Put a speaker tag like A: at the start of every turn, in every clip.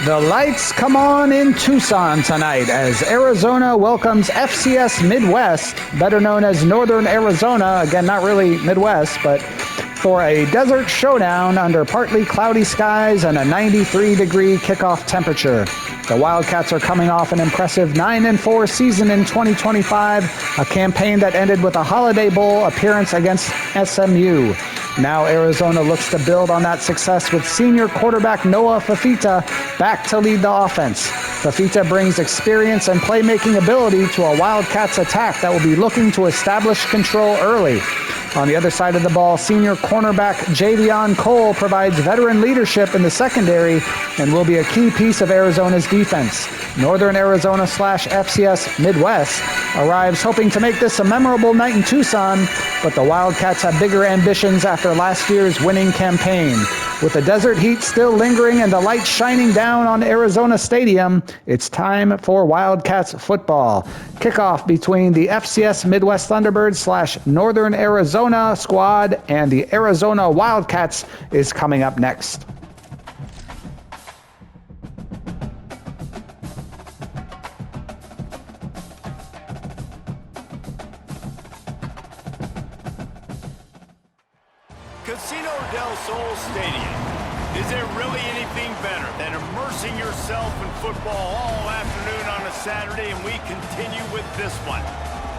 A: The lights come on in Tucson tonight as Arizona welcomes FCS Midwest, better known as Northern Arizona, again, not really Midwest, but for a desert showdown under partly cloudy skies and a 93-degree kickoff temperature. The Wildcats are coming off an impressive 9-4 season in 2025, a campaign that ended with a Holiday Bowl appearance against SMU. Now Arizona looks to build on that success with senior quarterback Noah Fafita back to lead the offense. Fafita brings experience and playmaking ability to a Wildcats attack that will be looking to establish control early. On the other side of the ball, senior cornerback Javion Cole provides veteran leadership in the secondary and will be a key piece of Arizona's defense. Northern Arizona / FCS Midwest arrives hoping to make this a memorable night in Tucson, but the Wildcats have bigger ambitions after last year's winning campaign. With the desert heat still lingering and the lights shining down on Arizona Stadium, it's time for Wildcats football. Kickoff between the FCS Midwest Thunderbirds / Northern Arizona squad and the Arizona Wildcats is coming up next.
B: Casino del Sol Stadium. Is there really anything better than immersing yourself in football all afternoon on a Saturday? And we continue with this one.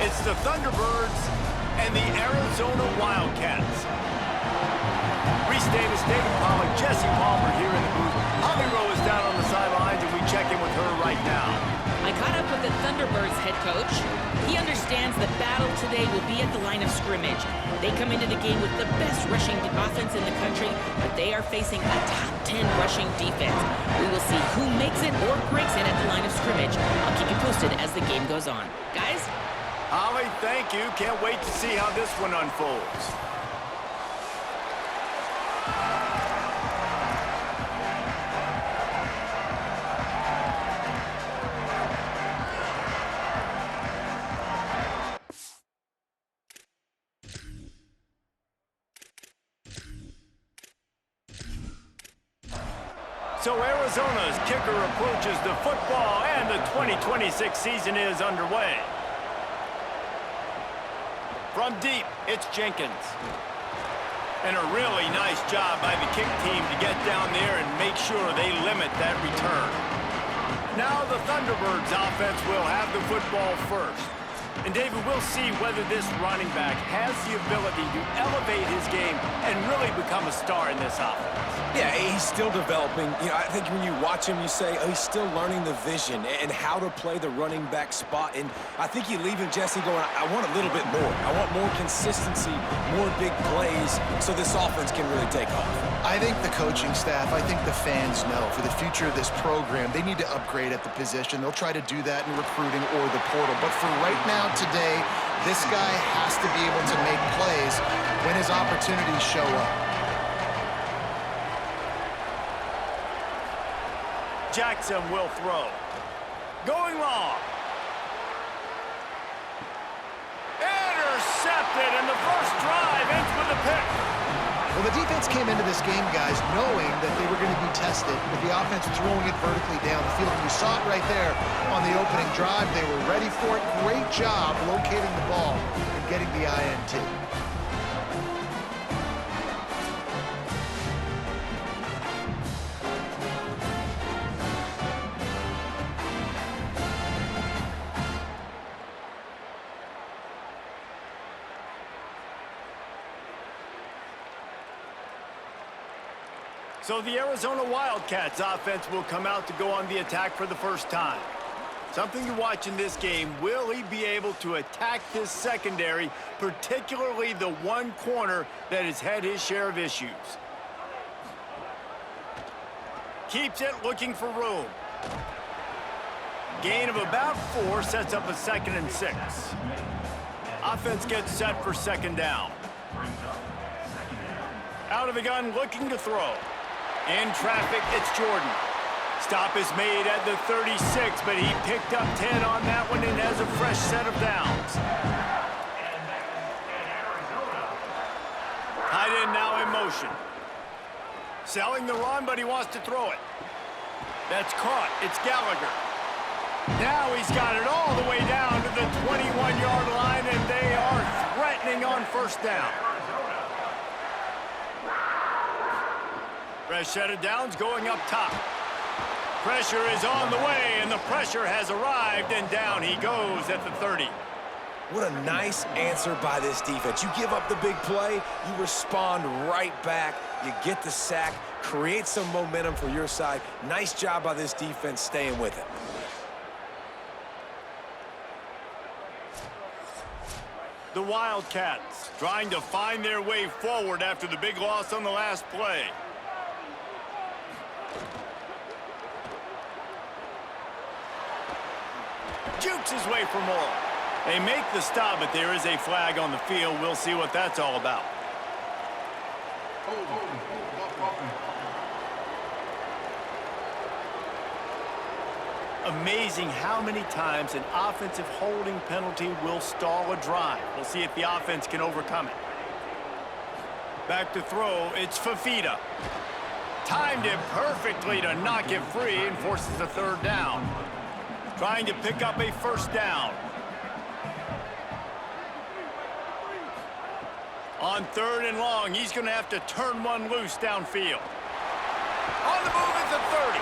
B: It's the Thunderbirds and the Arizona Wildcats. Reese Davis, David Pollock, Jesse Palmer here in the booth. Holly Rowe is down on the sidelines, and we check in with her right now.
C: I caught up with the Thunderbirds head coach. He understands the battle today will be at the line of scrimmage. They come into the game with the best rushing offense in the country, but they are facing a top 10 rushing defense. We will see who makes it or breaks it at the line of scrimmage. I'll keep you posted as the game goes on. Guys?
B: Holly, thank you. Can't wait to see how this one unfolds. So Arizona's kicker approaches the football, and the 2026 season is underway. From deep, it's Jenkins. And a really nice job by the kick team to get down there and make sure they limit that return. Now the Thunderbirds offense will have the football first. And David, we'll see whether this running back has the ability to elevate his game and really become a star in this offense.
D: Yeah, he's still developing. You know, I think when you watch him, you say, oh, he's still learning the vision and how to play the running back spot. And I think you leave him, Jesse, going, I want a little bit more. I want more consistency, more big plays, so this offense can really take off.
E: I think the coaching staff, I think the fans know for the future of this program, they need to upgrade at the position. They'll try to do that in recruiting or the portal. But for right now, today, this guy has to be able to make plays when his opportunities show up.
B: Jackson will throw. Going long. Intercepted, and the first drive ends with a pick.
E: Well, the defense came into this game, guys, knowing that they were going to be tested with the offense throwing it vertically down the field. And you saw it right there on the opening drive. They were ready for it. Great job locating the ball and getting the INT.
B: So the Arizona Wildcats offense will come out to go on the attack for the first time. Something to watch in this game. Will he be able to attack this secondary, particularly the one corner that has had his share of issues? Keeps it, looking for room. Gain of about 4 sets up a 2nd and 6. Offense gets set for 2nd down. Out of the gun, looking to throw. In traffic, it's Jordan. Stop is made at the 36, but he picked up 10 on that one and has a fresh set of downs. Tight end now in motion. Selling the run, but he wants to throw it. That's caught. It's Gallagher. Now he's got it all the way down to the 21-yard line, and they are threatening on first down. Fresh set of downs going up top. Pressure is on the way, and the pressure has arrived, and down he goes at the 30.
D: What a nice answer by this defense. You give up the big play, you respond right back, you get the sack, create some momentum for your side. Nice job by this defense staying with it.
B: The Wildcats trying to find their way forward after the big loss on the last play. Jukes his way for more. They make the stop, but there is a flag on the field. We'll see what that's all about. Amazing how many times an offensive holding penalty will stall a drive. We'll see if the offense can overcome it. Back to throw, it's Fafita. Timed it perfectly to knock it free and forces a third down. Trying to pick up a first down. On third and long, he's going to have to turn one loose downfield. On the move at the 30.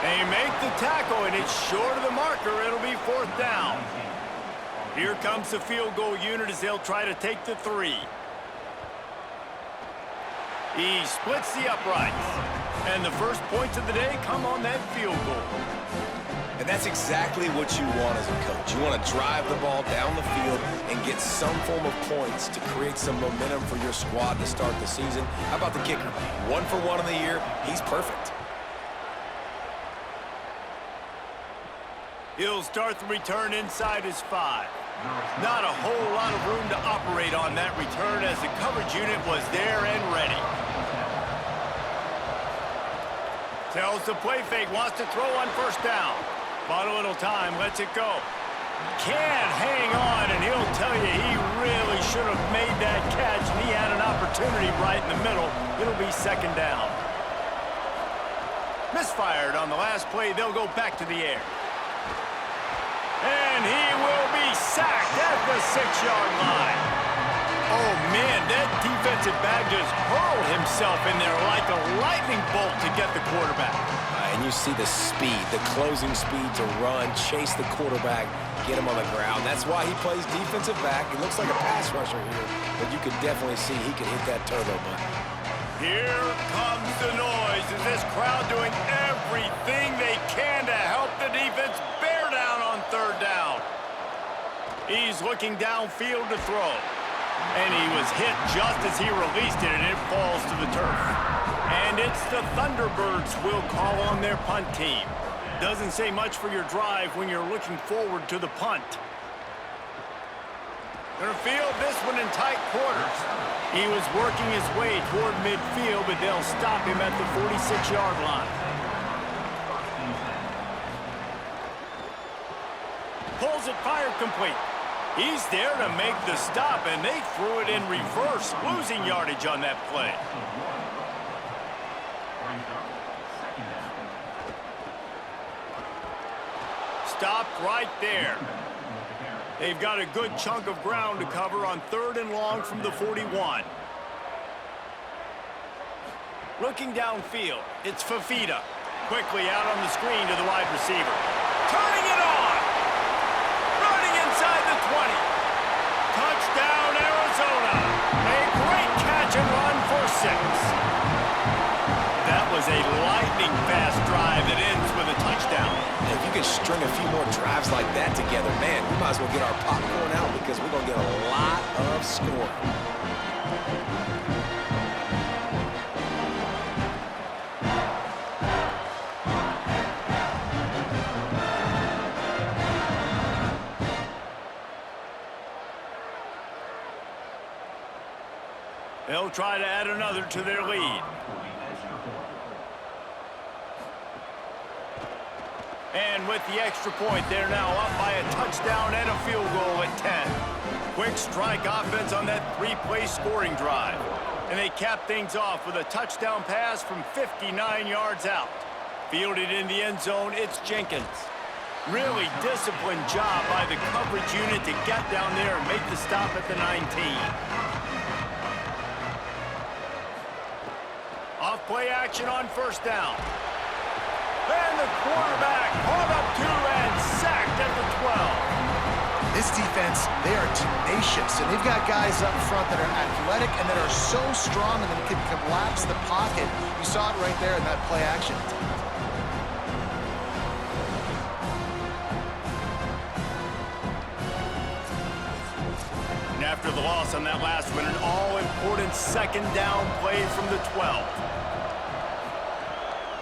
B: They make the tackle, and it's short of the marker. It'll be fourth down. Here comes the field goal unit as they'll try to take the 3. He splits the uprights. And the first points of the day come on that field goal.
D: And that's exactly what you want as a coach. You want to drive the ball down the field and get some form of points to create some momentum for your squad to start the season. How about the kicker? 1 for 1 in the year. He's perfect.
B: He'll start the return inside his 5. Not a whole lot of room to operate on that return as the coverage unit was there and ready. Tells the play fake, wants to throw on first down. Bought a little time, lets it go. Can't hang on, and he'll tell you he really should have made that catch, and he had an opportunity right in the middle. It'll be second down. Misfired on the last play. They'll go back to the air. And he will be sacked at the 6-yard line. Oh, man, that defensive back just hurled himself in there like a lightning bolt to get the quarterback.
D: And you see the speed, the closing speed to run, chase the quarterback, get him on the ground. That's why he plays defensive back. He looks like a pass rusher here, but you could definitely see he could hit that turbo button.
B: Here comes the noise. Is this crowd doing everything they can to help the defense bear down on third down? He's looking downfield to throw. And he was hit just as he released it, and it falls to the turf. And it's the Thunderbirds will call on their punt team. Doesn't say much for your drive when you're looking forward to the punt. Gonna field this one in tight quarters. He was working his way toward midfield, but they'll stop him at the 46-yard line. Pulls it, fire complete. He's there to make the stop, and they threw it in reverse, losing yardage on that play. Stopped right there. They've got a good chunk of ground to cover on third and long from the 41. Looking downfield, it's Fafita. Quickly out on the screen to the wide receiver. Turning it on! Running inside the 20. Touchdown, Arizona. A great catch and run for 6. That was a lightning-fast drive that ends with a touchdown.
D: And if you can string a few more drives like that together, man, we might as well get our popcorn out because we're going to get a lot of scoring.
B: They'll try to add another to their lead. And with the extra point, they're now up by a touchdown and a field goal at 10. Quick strike offense on that 3-play scoring drive. And they cap things off with a touchdown pass from 59 yards out. Fielded in the end zone, it's Jenkins. Really disciplined job by the coverage unit to get down there and make the stop at the 19. Off play action on first down. And the quarterback caught up to and sacked at the 12.
E: This defense, they are tenacious, and they've got guys up front that are athletic and that are so strong and that can collapse the pocket. You saw it right there in that play action.
B: And after the loss on that last one, an all-important second down play from the 12.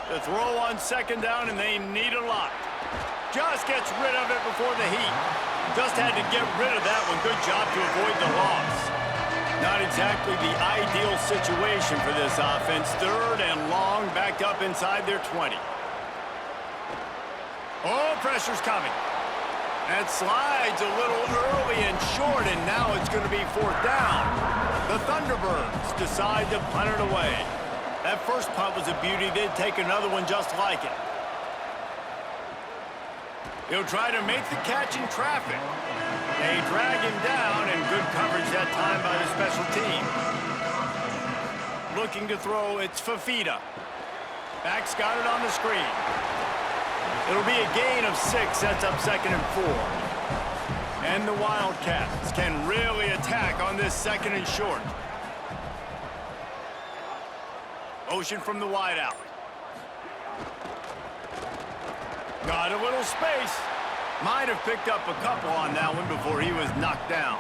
B: The throw on second down, and they need a lot. Just gets rid of it before the heat. Just had to get rid of that one. Good job to avoid the loss. Not exactly the ideal situation for this offense. Third and long, backed up inside their 20. Oh, pressure's coming. That slides a little early and short, and now it's going to be fourth down. The Thunderbirds decide to punt it away. That first punt was a beauty. They'd take another one just like it. He'll try to make the catch in traffic. They drag him down, and good coverage that time by the special team. Looking to throw, it's Fafita. Back's got it on the screen. It'll be a gain of 6, sets up 2nd and 4. And the Wildcats can really attack on this 2nd and short. Motion from the wideout. Got a little space. Might have picked up a couple on that one before he was knocked down.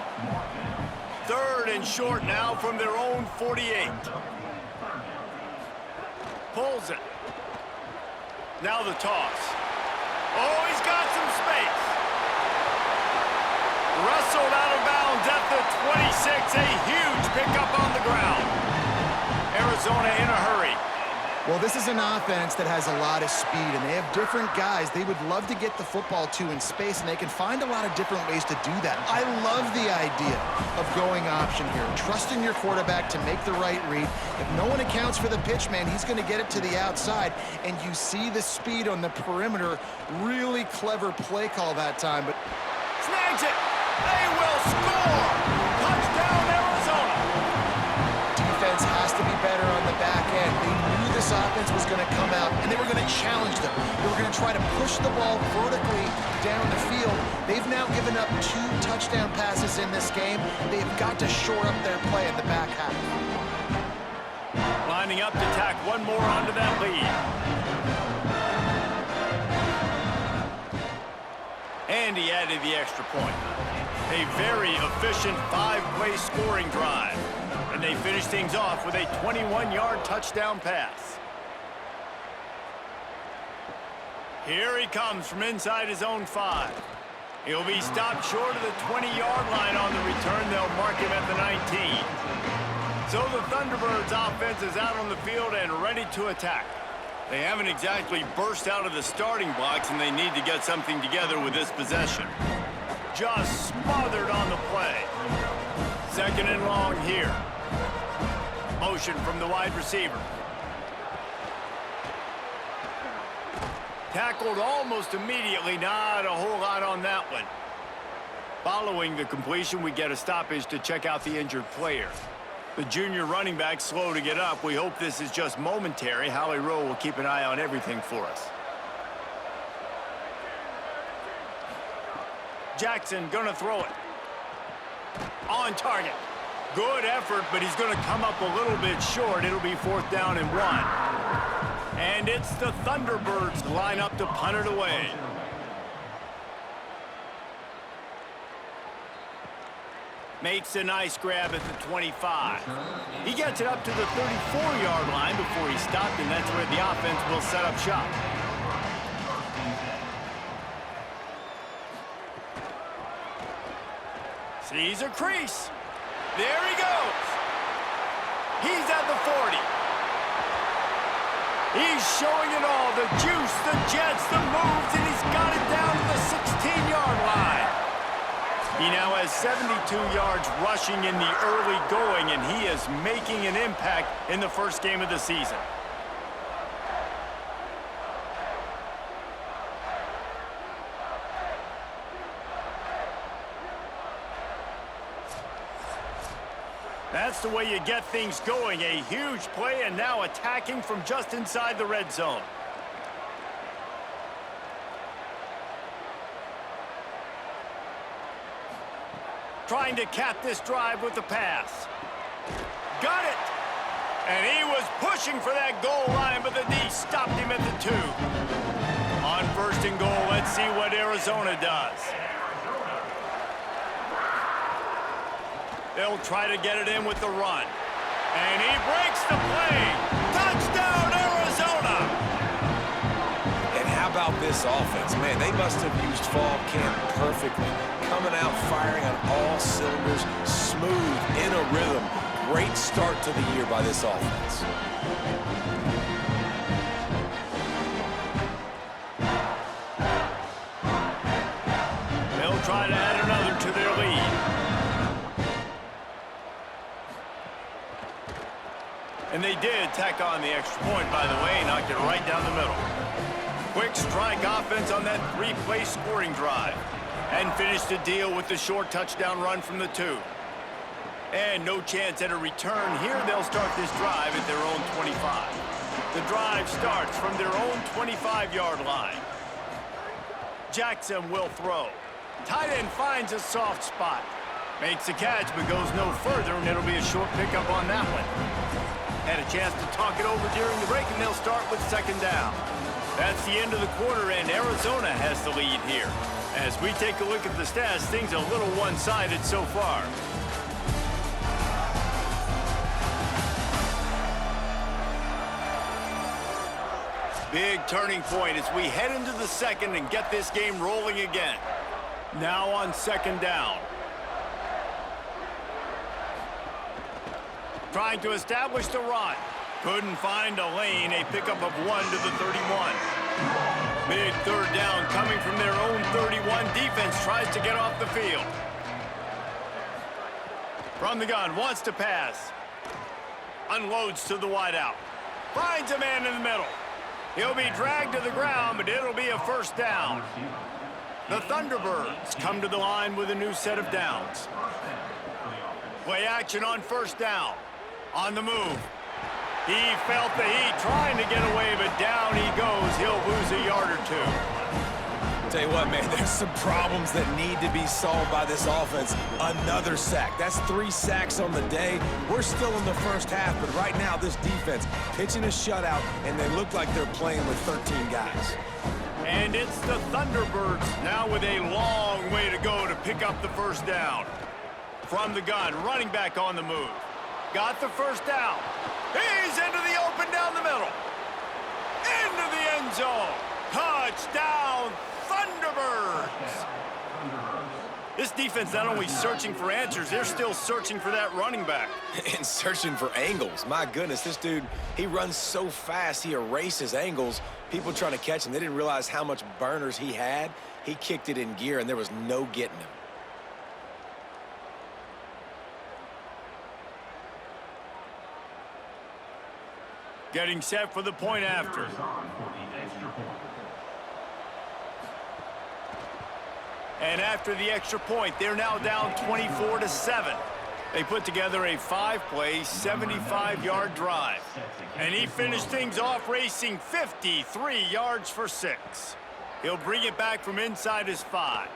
B: 3rd and short now from their own 48. Pulls it. Now the toss. Oh, he's got some space. Wrestled out of bounds at the 26. A huge pickup on the ground. Arizona in a hurry.
E: Well, this is an offense that has a lot of speed, and they have different guys they would love to get the football to in space, and they can find a lot of different ways to do that. I love the idea of going option here, trusting your quarterback to make the right read. If no one accounts for the pitch, man, he's going to get it to the outside, and you see the speed on the perimeter. Really clever play call that time, but
B: Snags it. They will score. Touchdown, Arizona.
E: Defense has to be better on the back end. They knew this offense was going to come out, and they were going to challenge them. They were going to try to push the ball vertically down the field. They've now given up 2 touchdown passes in this game. They've got to shore up their play in the back half.
B: Lining up to tack one more onto that lead. And he added the extra point. A very efficient 5-play scoring drive. And they finish things off with a 21-yard touchdown pass. Here he comes from inside his own 5. He'll be stopped short of the 20-yard line on the return. They'll mark him at the 19. So the Thunderbirds offense is out on the field and ready to attack. They haven't exactly burst out of the starting blocks, and they need to get something together with this possession. Just smothered on the play. 2nd and long here. Motion from the wide receiver. Tackled almost immediately. Not a whole lot on that one. Following the completion, we get a stoppage to check out the injured player. The junior running back slow to get up. We hope this is just momentary. Howie Rowe will keep an eye on everything for us. Jackson gonna throw it. On target. Good effort, but he's gonna come up a little bit short. It'll be 4th down and 1. And it's the Thunderbirds line up to punt it away. Makes a nice grab at the 25. He gets it up to the 34-yard line before he stopped, and that's where the offense will set up shop. Sees a crease. There he goes. He's at the 40. He's showing it all. The juice, the jets, the moves, and he's got it down to the 16-yard line. He now has 72 yards rushing in the early going, and he is making an impact in the first game of the season. That's the way you get things going. A huge play and now attacking from just inside the red zone. Trying to cap this drive with the pass. Got it! And he was pushing for that goal line, but the D stopped him at the 2. On 1st and goal, let's see what Arizona does. They'll try to get it in with the run. And he breaks the play. Touchdown, Arizona!
D: And how about this offense? Man, they must have used fall camp perfectly. Coming out firing on all cylinders, smooth, in a rhythm. Great start to the year by this offense.
B: They'll try to add another to their lead. And they did tack on the extra point, by the way, knocked it right down the middle. Quick strike offense on that 3-play scoring drive. And finished the deal with the short touchdown run from the 2. And no chance at a return. Here they'll start this drive at their own 25. The drive starts from their own 25-yard line. Jackson will throw. Tight end finds a soft spot. Makes a catch but goes no further, and it'll be a short pickup on that one. Had a chance to talk it over during the break, and they'll start with 2nd down. That's the end of the quarter, and Arizona has the lead here. As we take a look at the stats, things a little one-sided so far. Big turning point as we head into the 2nd and get this game rolling again. Now on 2nd down. Trying to establish the run. Couldn't find a lane. A pickup of 1 to the 31. Big 3rd down coming from their own 31. Defense tries to get off the field. From the gun, wants to pass. Unloads to the wideout. Finds a man in the middle. He'll be dragged to the ground, but it'll be a 1st down. The Thunderbirds come to the line with a new set of downs. Play action on 1st down. On the move. He felt the heat trying to get away, but down he goes. He'll lose a yard or 2.
D: Tell you what, man, there's some problems that need to be solved by this offense. Another sack. That's 3 sacks on the day. We're still in the 1st half, but right now this defense pitching a shutout, and they look like they're playing with 13 guys.
B: And it's the Thunderbirds now with a long way to go to pick up the 1st down. From the gun, running back on the move. Got the 1st down. He's into the open down the middle. Into the end zone. Touchdown, Thunderbirds! This defense not only searching for answers, they're still searching for that running back.
D: And searching for angles. My goodness, this dude, he runs so fast, he erases angles. People trying to catch him, they didn't realize how much burners he had. He kicked it in gear, and there was no getting him.
B: Getting set for the point after. And after the extra point, they're now down 24-7. They put together a 5-play, 75-yard drive. And he finished things off racing 53 yards for 6. He'll bring it back from inside his 5.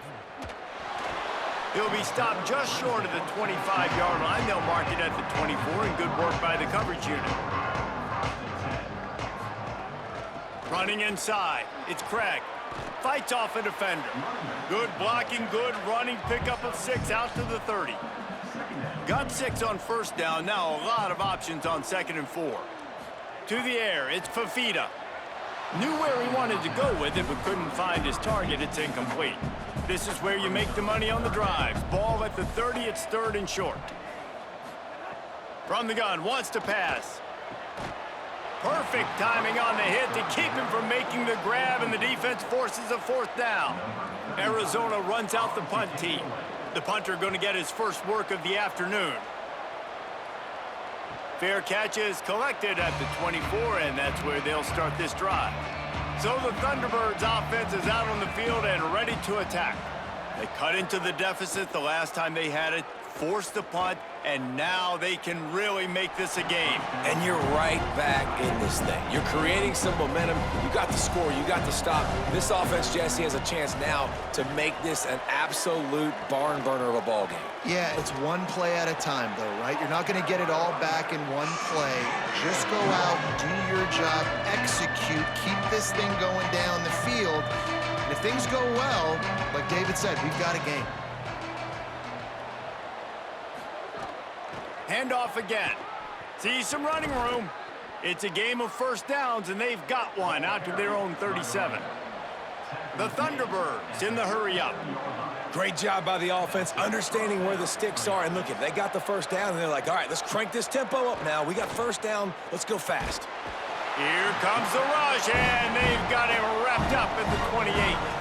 B: He'll be stopped just short of the 25-yard line. They'll mark it at the 24, and good work by the coverage unit. Running inside, it's Craig. Fights off a defender. Good blocking, good running, pickup of 6 out to the 30. Got 6 on 1st down, now a lot of options on 2nd and 4. To the air, it's Fafita. Knew where he wanted to go with it, but couldn't find his target. It's incomplete. This is where you make the money on the drives. Ball at the 30, it's 3rd and short. From the gun, wants to pass. Perfect timing on the hit to keep him from making the grab, and the defense forces a 4th down. Arizona runs out the punt team. The punter going to get his first work of the afternoon. Fair catch is collected at the 24, and that's where they'll start this drive. So the Thunderbirds offense is out on the field and ready to attack. They cut into the deficit the last time they had it, force the punt, and now they can really make this a game.
D: And you're right back in this thing. You're creating some momentum. You got the score. You got the stop. This offense, Jesse, has a chance now to make this an absolute barn burner of a ball game.
E: Yeah, it's one play at a time, though, right? You're not going to get it all back in one play. Just go out, do your job, execute, keep this thing going down the field. And if things go well, like David said, we've got a game.
B: Handoff again. See some running room. It's a game of first downs, and they've got one out to their own 37. The Thunderbirds in the hurry-up.
D: Great job by the offense, understanding where the sticks are. And look, if they got the first down, and they're like, all right, let's crank this tempo up now. We got first down. Let's go fast.
B: Here comes the rush, and they've got him wrapped up at the 28.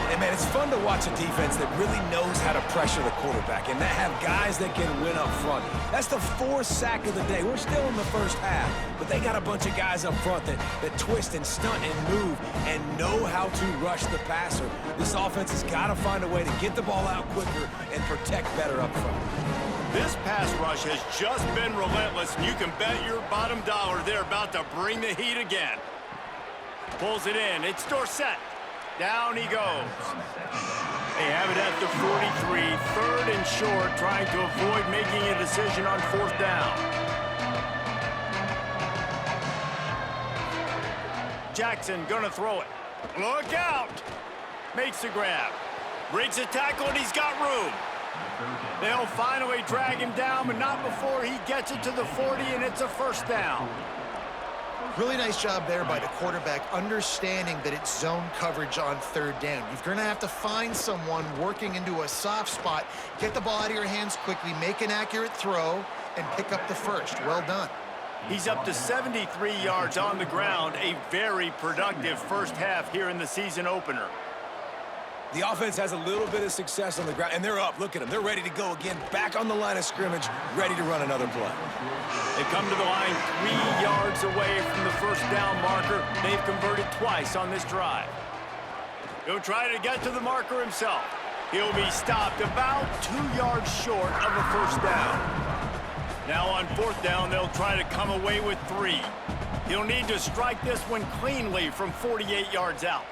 D: And, man, it's fun to watch a defense that really knows how to pressure the quarterback and that have guys that can win up front. That's the 4th sack of the day. We're still in the first half, but they got a bunch of guys up front that twist and stunt and move and know how to rush the passer. This offense has got to find a way to get the ball out quicker and protect better up front.
B: This pass rush has just been relentless, and you can bet your bottom dollar they're about to bring the heat again. Pulls it in. It's Dorsett. Down he goes. They have it at the 43, 3rd and short, trying to avoid making a decision on 4th down. Jackson gonna throw it. Look out! Makes the grab. Breaks a tackle, and he's got room. They'll finally drag him down, but not before he gets it to the 40, and it's a first down.
E: Really nice job there by the quarterback, understanding that it's zone coverage on 3rd down. You're going to have to find someone working into a soft spot, get the ball out of your hands quickly, make an accurate throw, and pick up the first. Well done.
B: He's up to 73 yards on the ground, a very productive first half here in the season opener.
D: The offense has a little bit of success on the ground, and they're up. Look at them. They're ready to go again, back on the line of scrimmage, ready to run another play.
B: They come to the line 3 yards away from the first down marker. They've converted twice on this drive. He'll try to get to the marker himself. He'll be stopped about 2 yards short of a first down. Now on 4th down, they'll try to come away with 3. He'll need to strike this one cleanly from 48 yards out.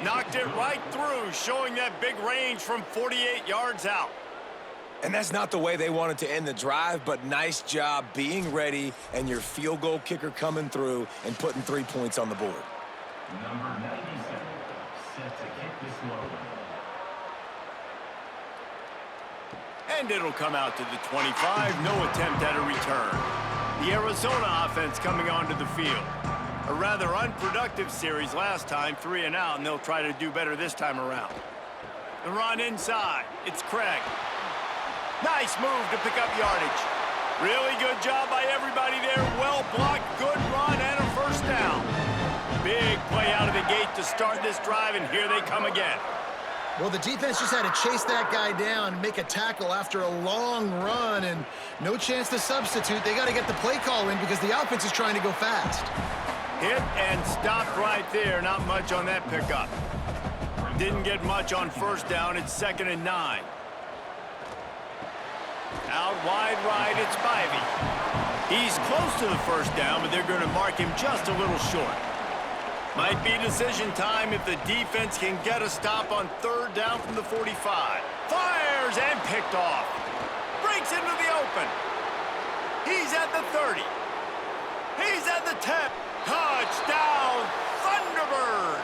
B: Knocked it right through, showing that big range from 48 yards out.
D: And that's not the way they wanted to end the drive, but nice job being ready and your field goal kicker coming through and putting 3 points on the board.
F: Number 97, set to kick this one.
B: And it'll come out to the 25, no attempt at a return. The Arizona offense coming onto the field. A rather unproductive series last time, 3 and out, and they'll try to do better this time around. The run inside, it's Craig. Nice move to pick up yardage. Really good job by everybody there. Well blocked, good run, and a first down. Big play out of the gate to start this drive, and here they come again.
E: Well, the defense just had to chase that guy down, make a tackle after a long run, and no chance to substitute. They got to get the play call in because the offense is trying to go fast.
B: Hit and stopped right there. Not much on that pickup. Didn't get much on first down. It's 2nd and 9. Out wide right, it's Spivey. He's close to the first down, but they're going to mark him just a little short. Might be decision time if the defense can get a stop on 3rd down from the 45. Fires and picked off. Breaks into the open. He's at the 30. He's at the 10. Touchdown, Thunderbirds!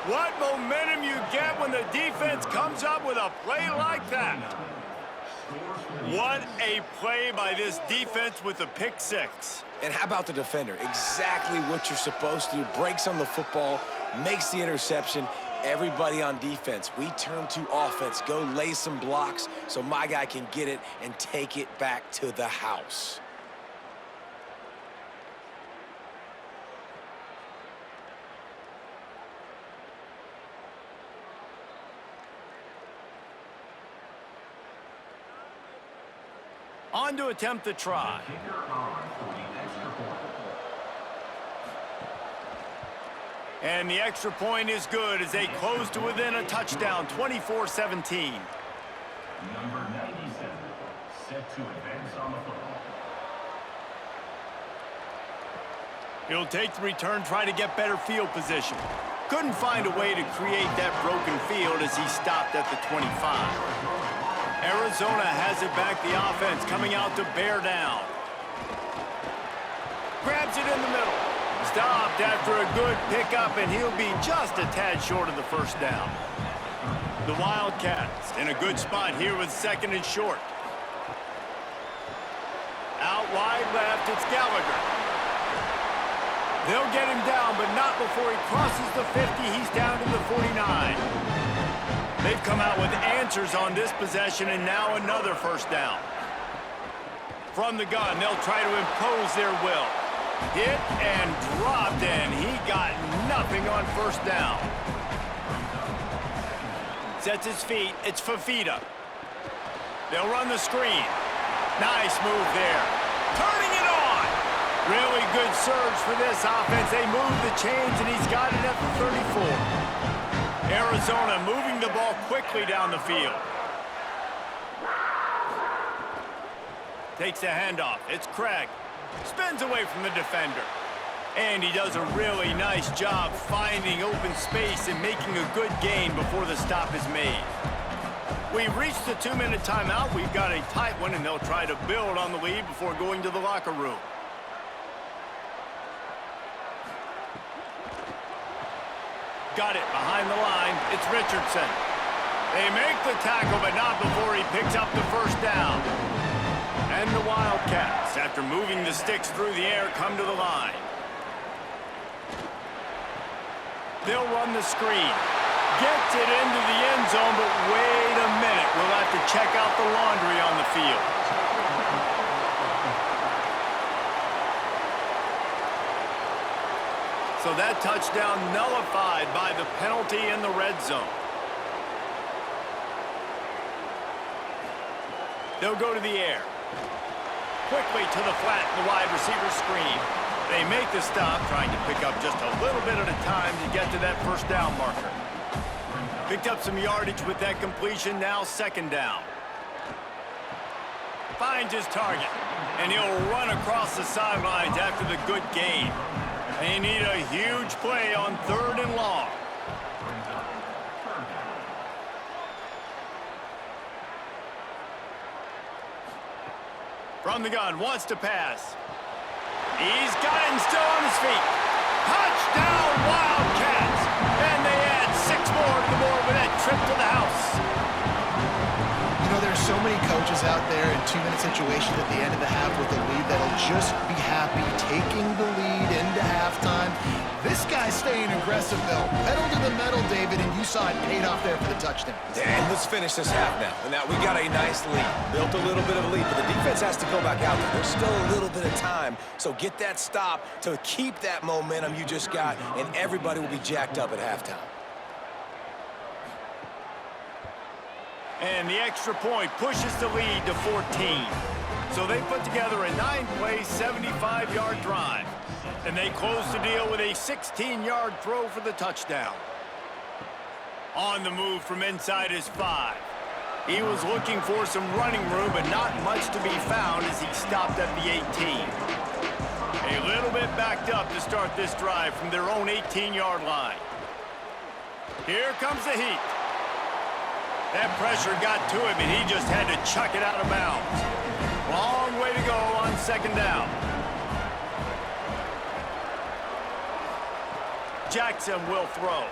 B: What momentum you get when the defense comes up with a play like that. What a play by this defense with the pick 6.
D: And how about the defender? Exactly what you're supposed to do. Breaks on the football, makes the interception. Everybody on defense, we turn to offense. Go lay some blocks so my guy can get it and take it back to the house.
B: On to attempt the try. And the extra point is good as they close to within a touchdown, 24-17.
F: Number 97. to advance on the football.
B: He'll take the return, try to get better field position. Couldn't find a way to create that broken field as he stopped at the 25. Arizona has it back, the offense coming out to bear down. Grabs it in the middle. Stopped after a good pickup, and he'll be just a tad short of the first down. The Wildcats in a good spot here with second and short. Out wide left, it's Gallagher. They'll get him down, but not before he crosses the 50. He's down to the 49. They've come out with answers on this possession, and now another first down. From the gun, they'll try to impose their will. Hit and dropped, and he got nothing on first down. Sets his feet. It's Fafita. They'll run the screen. Nice move there. Turning it on. Really good surge for this offense. They move the chains, and he's got it at the 34. Arizona moving the ball quickly down the field. Takes the handoff. It's Craig. Spins away from the defender. And he does a really nice job finding open space and making a good gain before the stop is made. We've reached the 2-minute timeout. We've got a tight one, and they'll try to build on the lead before going to the locker room. Got it behind the line. It's Richardson. They make the tackle, but not before he picks up the first down. And the Wildcats, after moving the sticks through the air, come to the line. They'll run the screen. Gets it into the end zone, but wait a minute. We'll have to check out the laundry on the field. So that touchdown nullified by the penalty in the red zone. They'll go to the air. Quickly to the flat, the wide receiver screen. They make the stop, trying to pick up just a little bit at a time to get to that first down marker. Picked up some yardage with that completion, now second down. Finds his target, and he'll run across the sidelines after the good gain. They need a huge play on 3rd and long. From the gun, wants to pass. He's got it and still on his feet. Touchdown, Wildcats! And they add 6 more to the board with that trip to the house.
E: You know, there's so many coaches out there in 2-minute situations at the end of the half with a lead that'll just be happy taking the lead into halftime. This guy's staying aggressive, though. Pedal to the metal, David, and you saw it paid off there for the touchdown.
D: And let's finish this half now. And now we got a nice lead. Built a little bit of a lead, but the defense has to go back out there. There's still a little bit of time. So get that stop to keep that momentum you just got, and everybody will be jacked up at halftime.
B: And the extra point pushes the lead to 14. So they put together a 9-play, 75-yard drive. And they close the deal with a 16-yard throw for the touchdown. On the move from inside his 5. He was looking for some running room, but not much to be found as he stopped at the 18. A little bit backed up to start this drive from their own 18-yard line. Here comes the heat. That pressure got to him, and he just had to chuck it out of bounds. Long way to go on second down. Jackson will throw.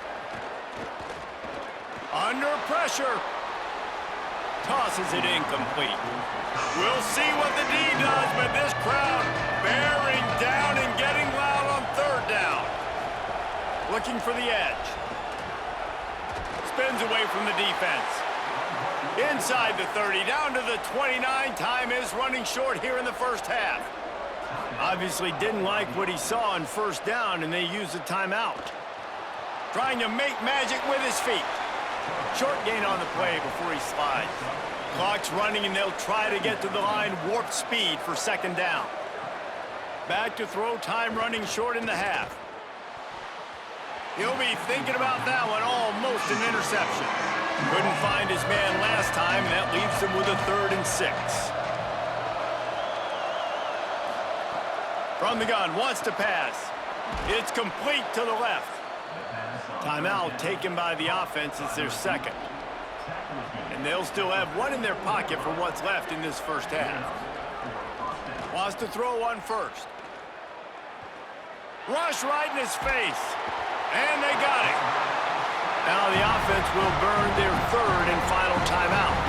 B: Under pressure. Tosses it incomplete. We'll see what the D does, but this crowd bearing down and getting loud on 3rd down. Looking for the edge. Spins away from the defense. Inside the 30, down to the 29. Time is running short here in the first half. Obviously didn't like what he saw on first down, and they used a timeout. Trying to make magic with his feet. Short gain on the play before he slides. Clock's running, and they'll try to get to the line warp speed for second down. Back to throw, time running short in the half. He'll be thinking about that one, almost an interception. Couldn't find his man last time, and that leaves him with a 3rd and 6. From the gun, wants to pass. It's complete to the left. Timeout taken by the offense. It's their second. And they'll still have one in their pocket for what's left in this first half. Wants to throw on first. Rush right in his face. And they got it. Now the offense will burn their third and final timeout.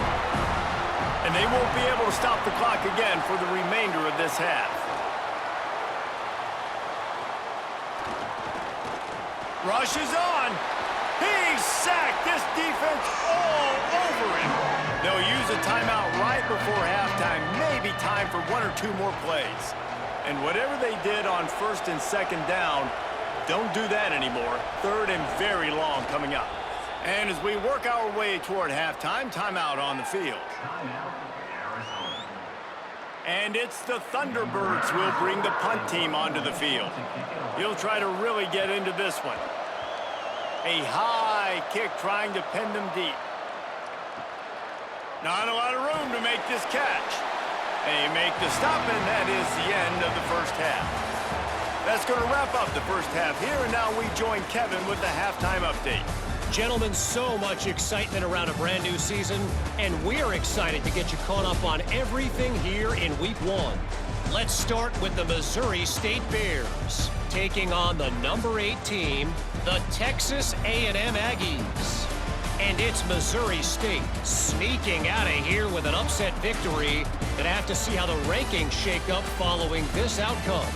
B: And they won't be able to stop the clock again for the remainder of this half. Rush is on. He's sacked. This defense all over him. They'll use a timeout right before halftime. Maybe time for one or two more plays. And whatever they did on first and second down, don't do that anymore. Third and very long coming up. And as we work our way toward halftime, timeout on the field. And it's the Thunderbirds who will bring the punt team onto the field. He'll try to really get into this one. A high kick trying to pin them deep. Not a lot of room to make this catch. They make the stop, and that is the end of the first half. That's going to wrap up the first half here, and now we join Kevin with the halftime update.
G: Gentlemen, so much excitement around a brand new season, and we're excited to get you caught up on everything here in Week 1. Let's start with the Missouri State Bears, taking on the number 8 team, the Texas A&M Aggies. And it's Missouri State sneaking out of here with an upset victory. Gonna have to see how the rankings shake up following this outcome.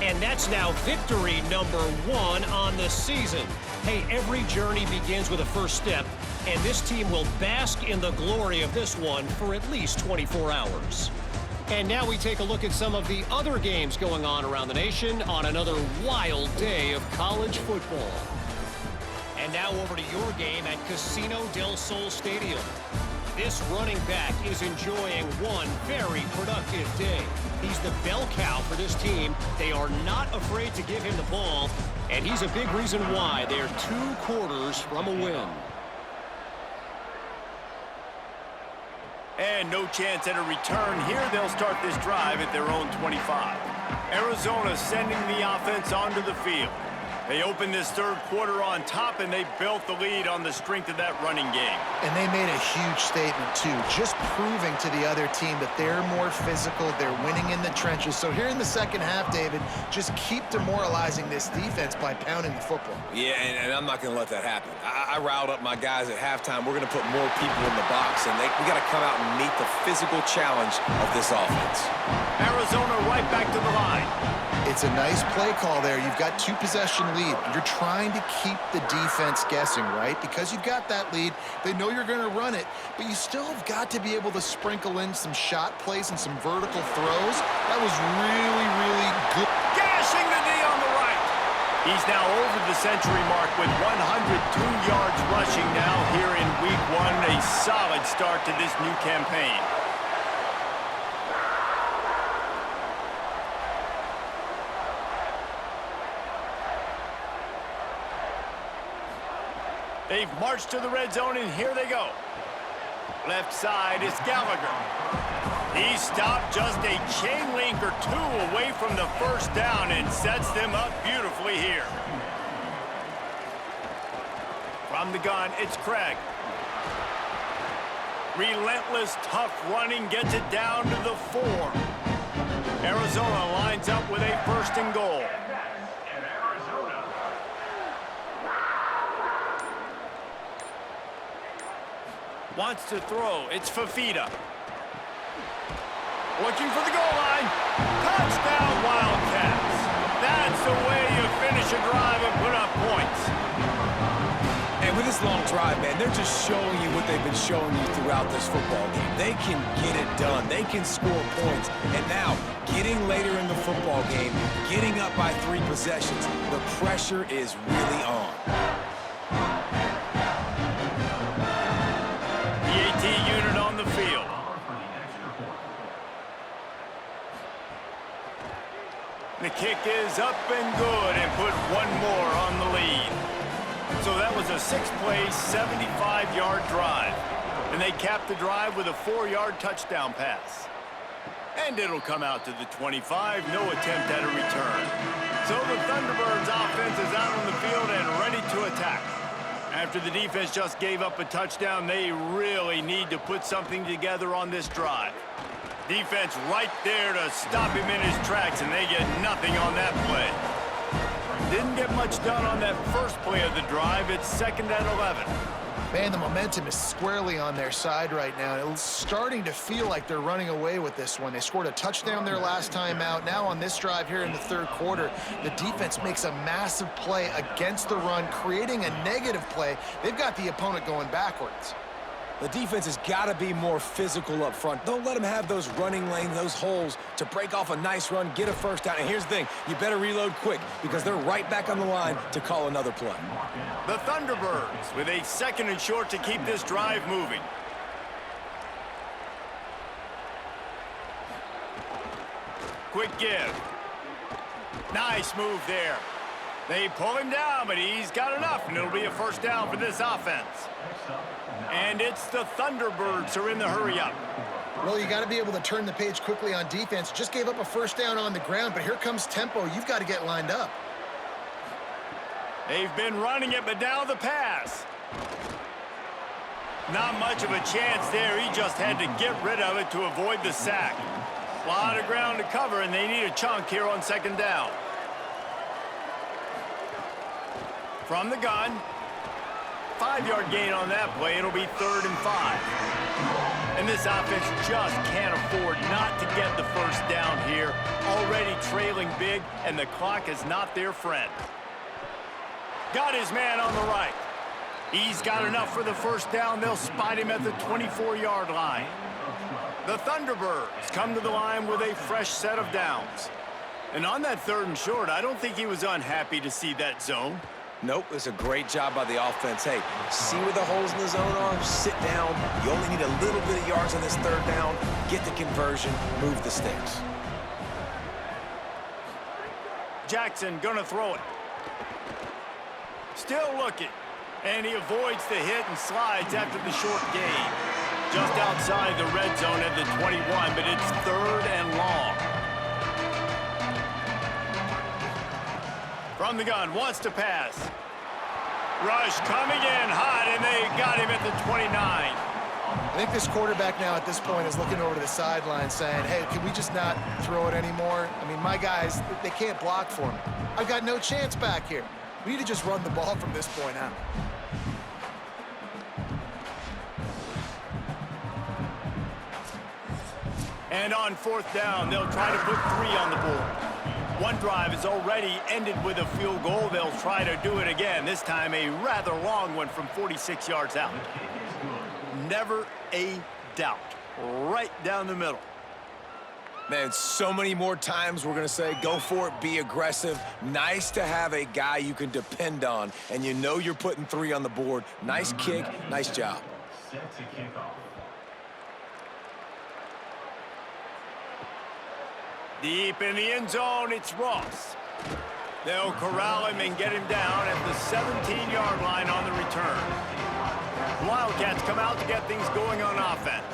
G: And that's now victory number 1 on the season. Hey, every journey begins with a first step, and this team will bask in the glory of this one for at least 24 hours. And now we take a look at some of the other games going on around the nation on another wild day of college football. And now over to your game at Casino del Sol Stadium. This running back is enjoying one very productive day. He's the bell cow for this team. They are not afraid to give him the ball, and he's a big reason why they're 2 quarters from a win.
B: And no chance at a return here. They'll start this drive at their own 25. Arizona sending the offense onto the field. They opened this third quarter on top, and they built the lead on the strength of that running game.
E: And they made a huge statement, too, just proving to the other team that they're more physical, they're winning in the trenches. So here in the second half, David, just keep demoralizing this defense by pounding the football.
D: Yeah, and I'm not going to let that happen. I riled up my guys at halftime. We're going to put more people in the box, and we got to come out and meet the physical challenge of this offense.
B: Arizona right back to the line.
E: It's a nice play call there. You've got 2-possession lead. You're trying to keep the defense guessing, right? Because you've got that lead. They know you're going to run it, but you still have got to be able to sprinkle in some shot plays and some vertical throws. That was really, really good.
B: Gashing the knee on the right. He's now over the century mark with 102 yards rushing now here in Week 1. A solid start to this new campaign. They've marched to the red zone, and here they go. Left side is Gallagher. He stopped just a chain link or 2 away from the first down and sets them up beautifully here. From the gun, it's Craig. Relentless, tough running gets it down to the 4. Arizona lines up with a 1st and goal. Wants to throw. It's Fafita. Looking for the goal line. Touchdown, Wildcats. That's the way you finish a drive and put up points.
D: And with this long drive, man, they're just showing you what they've been showing you throughout this football game. They can get it done. They can score points. And now, getting later in the football game, getting up by 3 possessions, the pressure is really on.
B: The AT unit on the field. The kick is up and good and put 1 more on the lead. So that was a 6-play, 75-yard drive. And they capped the drive with a 4-yard touchdown pass. And it'll come out to the 25. No attempt at a return. So the Thunderbirds offense is out on the field and ready to attack. After the defense just gave up a touchdown, they really need to put something together on this drive. Defense right there to stop him in his tracks, and they get nothing on that play. Didn't get much done on that first play of the drive. It's 2nd and 11.
E: Man, the momentum is squarely on their side right now. It's starting to feel like they're running away with this one. They scored a touchdown their last time out. Now on this drive here in the 3rd quarter, the defense makes a massive play against the run, creating a negative play. They've got the opponent going backwards.
D: The defense has got to be more physical up front. Don't let them have those running lanes, those holes to break off a nice run, get a first down. And here's the thing, you better reload quick because they're right back on the line to call another play.
B: The Thunderbirds with a 2nd and short to keep this drive moving. Quick give. Nice move there. They pull him down, but he's got enough, and it'll be a first down for this offense. And it's the Thunderbirds who are in the hurry-up.
E: Well, you got to be able to turn the page quickly on defense. Just gave up a first down on the ground, but here comes tempo. You've got to get lined up.
B: They've been running it, but now the pass. Not much of a chance there. He just had to get rid of it to avoid the sack. A lot of ground to cover, and they need a chunk here on 2nd down. From the gun. 5-yard gain on that play. It'll be 3rd and 5. And this offense just can't afford not to get the first down here. Already trailing big, and the clock is not their friend. Got his man on the right. He's got enough for the first down. They'll spot him at the 24-yard line. The Thunderbirds come to the line with a fresh set of downs. And on that 3rd and short, I don't think he was unhappy to see that zone.
D: Nope, it's a great job by the offense. Hey, see where the holes in the zone are? Sit down. You only need a little bit of yards on this 3rd down. Get the conversion. Move the sticks.
B: Jackson gonna throw it. Still looking. And he avoids the hit and slides after the short gain. Just outside the red zone at the 21, but it's 3rd and long. From the gun, wants to pass. Rush coming in hot, and they got him at the 29.
E: I think this quarterback now at this point is looking over to the sideline saying, hey, can we just not throw it anymore? I mean, my guys, they can't block for me. I've got no chance back here. We need to just run the ball from this point out.
B: And on 4th down, they'll try to put 3 on the board. One drive has already ended with a field goal. They'll try to do it again, this time a rather long one from 46 yards out. Never a doubt. Right down the middle.
D: Man, so many more times we're going to say, go for it, be aggressive. Nice to have a guy you can depend on, and you know you're putting 3 on the board. Nice kick, nice job.
F: Set to kick off.
B: Deep in the end zone, it's Ross. They'll corral him and get him down at the 17-yard line on the return. The Wildcats come out to get things going on offense.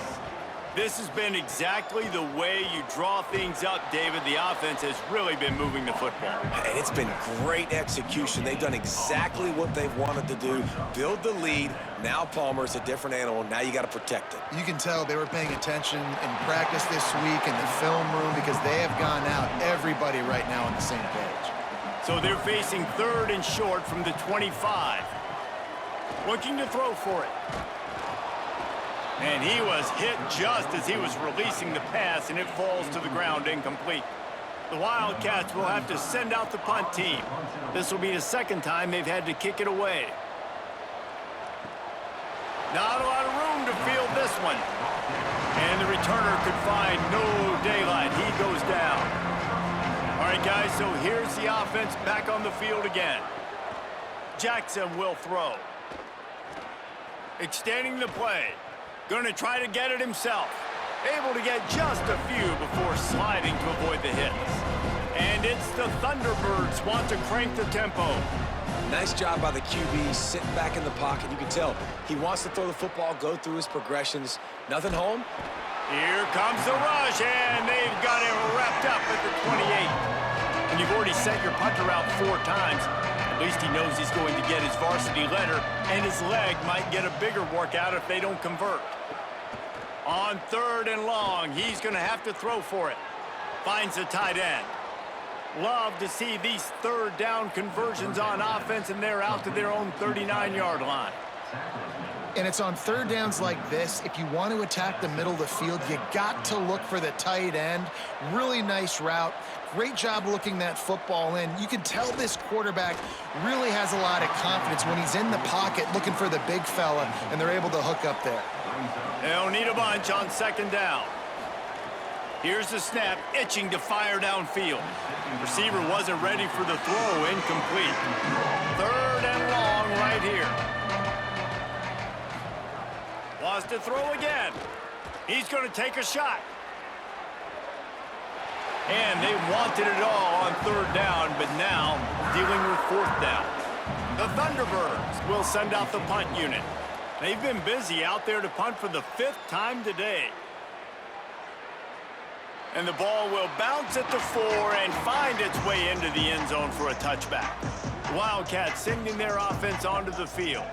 B: This has been exactly the way you draw things up, David. The offense has really been moving the football.
D: And it's been great execution. They've done exactly what they've wanted to do. Build the lead. Now Palmer's a different animal. Now you got to protect it.
E: You can tell they were paying attention in practice this week in the film room because they have gone out, everybody right now on the same page.
B: So they're facing 3rd and short from the 25. Looking to throw for it. And he was hit just as he was releasing the pass, and it falls to the ground incomplete. The Wildcats will have to send out the punt team. This will be the 2nd time they've had to kick it away. Not a lot of room to field this one. And the returner could find no daylight. He goes down. All right, guys, so here's the offense back on the field again. Jackson will throw. Extending the play. Going to try to get it himself. Able to get just a few before sliding to avoid the hits. And it's the Thunderbirds want to crank the tempo.
D: Nice job by the QB, sitting back in the pocket. You can tell he wants to throw the football, go through his progressions. Nothing home.
B: Here comes the rush, and they've got it wrapped up at the 28. And you've already sent your punter out 4 times. At least he knows he's going to get his varsity letter, and his leg might get a bigger workout if they don't convert. On 3rd and long, he's going to have to throw for it. Finds the tight end. Love to see these 3rd down conversions on offense, and they're out to their own 39-yard line.
E: And it's on 3rd downs like this, if you want to attack the middle of the field, you got to look for the tight end. Really nice route. Great job looking that football in. You can tell this quarterback really has a lot of confidence when he's in the pocket looking for the big fella, and they're able to hook up there.
B: They'll need a bunch on 2nd down. Here's the snap, itching to fire downfield. Receiver wasn't ready for the throw, incomplete. 3rd and long right here. Wants to throw again. He's going to take a shot. And they wanted it all on 3rd down, but now dealing with 4th down. The Thunderbirds will send out the punt unit. They've been busy out there to punt for the 5th time today. And the ball will bounce at the 4 and find its way into the end zone for a touchback. Wildcats sending their offense onto the field.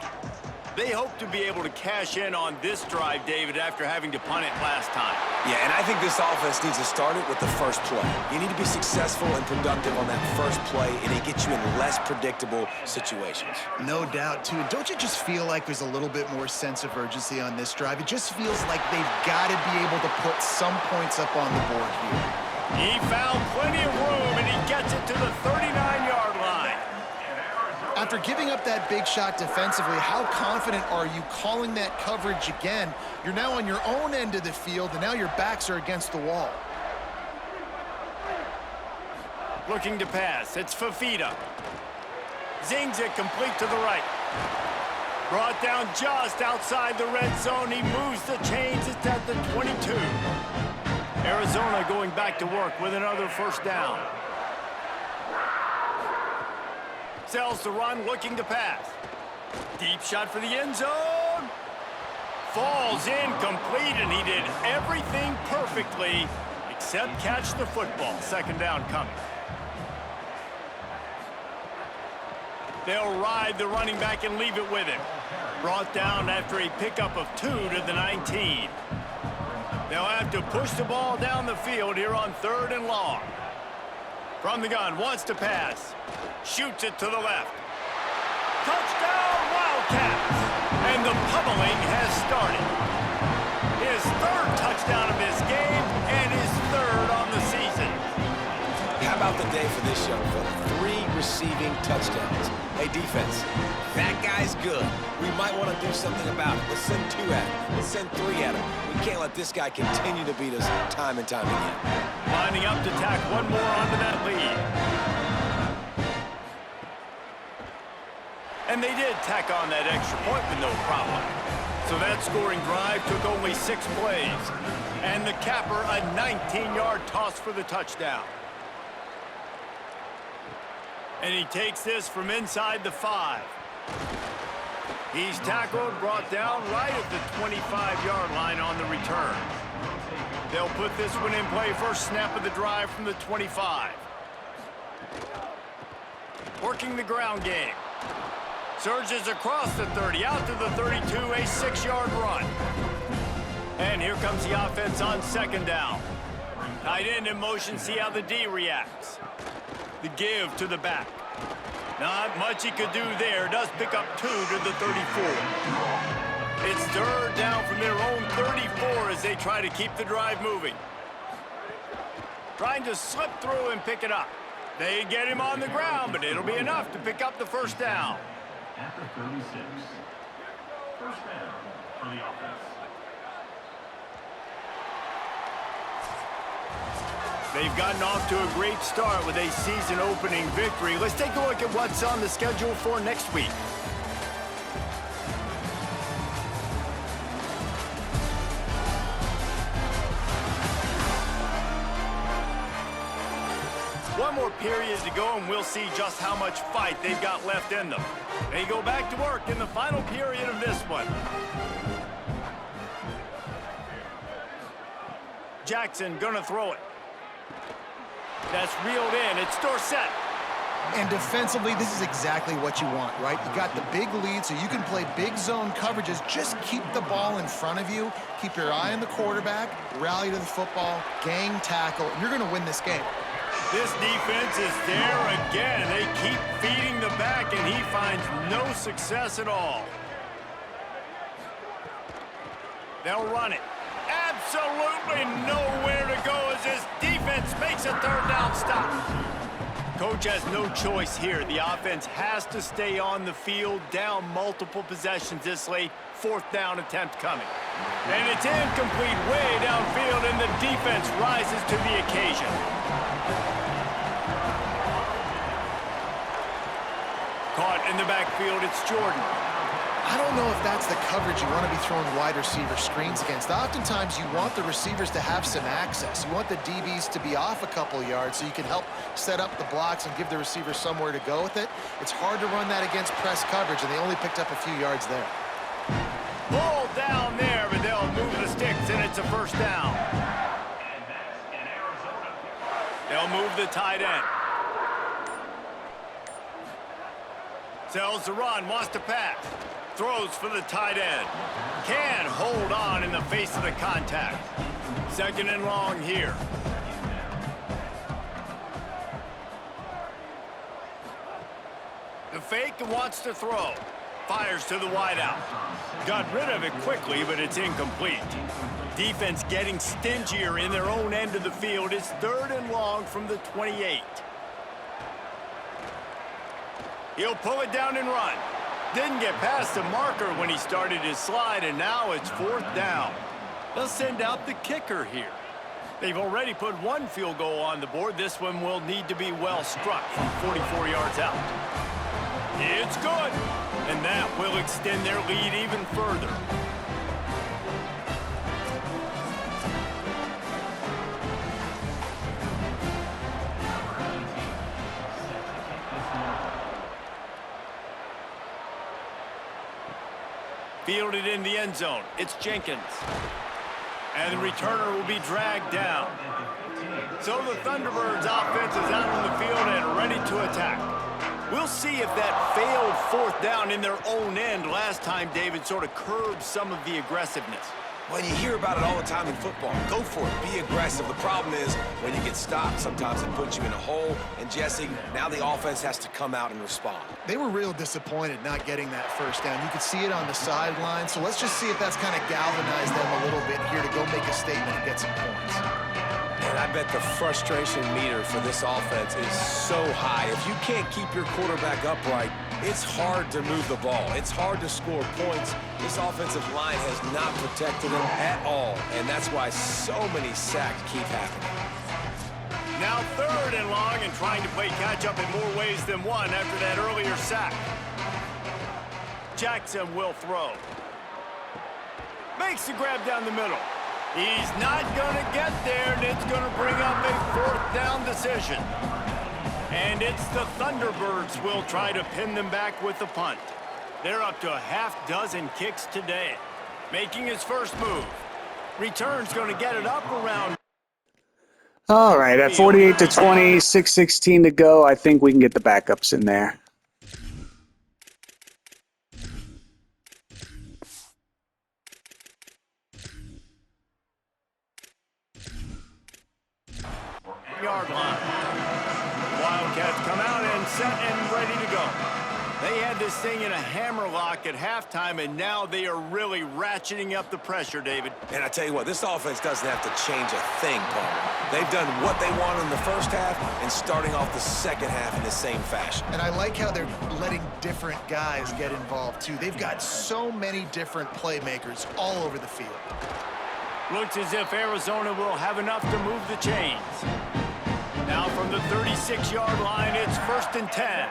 B: They hope to be able to cash in on this drive, David, after having to punt it last time.
D: Yeah, and I think this offense needs to start it with the first play. You need to be successful and productive on that first play, and it gets you in less predictable situations.
E: No doubt, too. Don't you just feel like there's a little bit more sense of urgency on this drive? It just feels like they've got to be able to put some points up on the board here.
B: He found plenty of room, and he gets it to the 39-yard line.
E: After giving up that big shot defensively, how confident are you calling that coverage again? You're now on your own end of the field, and now your backs are against the wall.
B: Looking to pass. It's Fafita. Zings it complete to the right. Brought down just outside the red zone. He moves the chains. It's at the 22. Arizona going back to work with another 1st down. Sells the run, looking to pass. Deep shot for the end zone. Falls incomplete, and he did everything perfectly except catch the football. 2nd down coming. They'll ride the running back and leave it with him. Brought down after a pickup of 2 to the 19. They'll have to push the ball down the field here on 3rd and long. From the gun, wants to pass. Shoots it to the left. Touchdown, Wildcats! And the pummeling has started. His 3rd touchdown of this game and his 3rd on the season.
D: How about the day for this young fella? 3 receiving touchdowns. Hey, defense, that guy's good. We might want to do something about it. Let's send 2 at him. Let's send 3 at him. We can't let this guy continue to beat us time and time again.
B: Lining up to tack one more onto that lead. And they did tack on that extra point with no problem. So that scoring drive took only 6 plays. And the capper, a 19-yard toss for the touchdown. And he takes this from inside the 5. He's tackled, brought down right at the 25-yard line on the return. They'll put this one in play. First snap of the drive from the 25. Working the ground game. Surges across the 30, out to the 32, a 6-yard run. And here comes the offense on 2nd down. Tight end in motion, see how the D reacts. The give to the back. Not much he could do there. Does pick up 2 to the 34. It's 3rd down from their own 34 as they try to keep the drive moving. Trying to slip through and pick it up. They get him on the ground, but it'll be enough to pick up the 1st down.
F: At the 36. 1st down for the offense.
B: They've gotten off to a great start with a season-opening victory. Let's take a look at what's on the schedule for next week. One more period to go, and we'll see just how much fight they've got left in them. They go back to work in the final period of this one. Jackson gonna throw it. That's reeled in. It's Dorsett.
E: And defensively, this is exactly what you want, right? You got the big lead, so you can play big zone coverages. Just keep the ball in front of you. Keep your eye on the quarterback. Rally to the football. Gang tackle. And you're going to win this game.
B: This defense is there again. They keep feeding the back, and he finds no success at all. They'll run it. Absolutely nowhere to go as this defense makes a third down stop. Coach has no choice here. The offense has to stay on the field, down multiple possessions this late. Fourth down attempt coming. And it's incomplete way downfield, and the defense rises to the occasion. Caught in the backfield, it's Jordan.
E: I don't know if that's the coverage you want to be throwing wide receiver screens against. Oftentimes, you want the receivers to have some access. You want the DBs to be off a couple yards so you can help set up the blocks and give the receiver somewhere to go with it. It's hard to run that against press coverage, and they only picked up a few yards there.
B: Pulled down there, but they'll move the sticks, and it's a first down. They'll move the tight end. Sells the run, wants to pass. Throws for the tight end. Can hold on in the face of the contact. Second and long here. The fake and wants to throw. Fires to the wideout. Got rid of it quickly, but it's incomplete. Defense getting stingier in their own end of the field. It's third and long from the 28. He'll pull it down and run. Didn't get past the marker when he started his slide, and now it's fourth down. They'll send out the kicker here. They've already put one field goal on the board. This one will need to be well struck from 44 yards out. It's good, and that will extend their lead even further. Fielded in the end zone. It's Jenkins. And the returner will be dragged down. So the Thunderbirds offense is out on the field and ready to attack. We'll see if that failed fourth down in their own end last time, David, sort of curbed some of the aggressiveness.
D: Well, you hear about it all the time in football. Go for it. Be aggressive. The problem is when you get stopped, sometimes it puts you in a hole. And, Jesse, now the offense has to come out and respond.
E: They were real disappointed not getting that first down. You could see it on the sideline. So let's just see if that's kind of galvanized them a little bit here to go make a statement and get some points.
D: And I bet the frustration meter for this offense is so high. If you can't keep your quarterback upright, it's hard to move the ball. It's hard to score points. This offensive line has not protected them at all, and that's why so many sacks keep happening.
B: Now third and long and trying to play catch-up in more ways than one after that earlier sack. Jackson will throw. Makes the grab down the middle. He's not going to get there, and it's going to bring up a fourth down decision. And it's the Thunderbirds will try to pin them back with the punt. They're up to a half-dozen kicks today. Making his first move. Return's going to get it up around.
A: All right, at 48-20, 6:16 to go, I think we can get the backups in there.
B: Yard line. Wildcats come out and set and ready to go. They had this thing in a hammerlock at halftime, and now they are really ratcheting up the pressure, David.
D: And I tell you what, this offense doesn't have to change a thing, Paul. They've done what they wanted in the first half and starting off the second half in the same fashion.
E: And I like how they're letting different guys get involved, too. They've got so many different playmakers all over the field.
B: Looks as if Arizona will have enough to move the chains. Now from the 36-yard line, it's 1st and 10.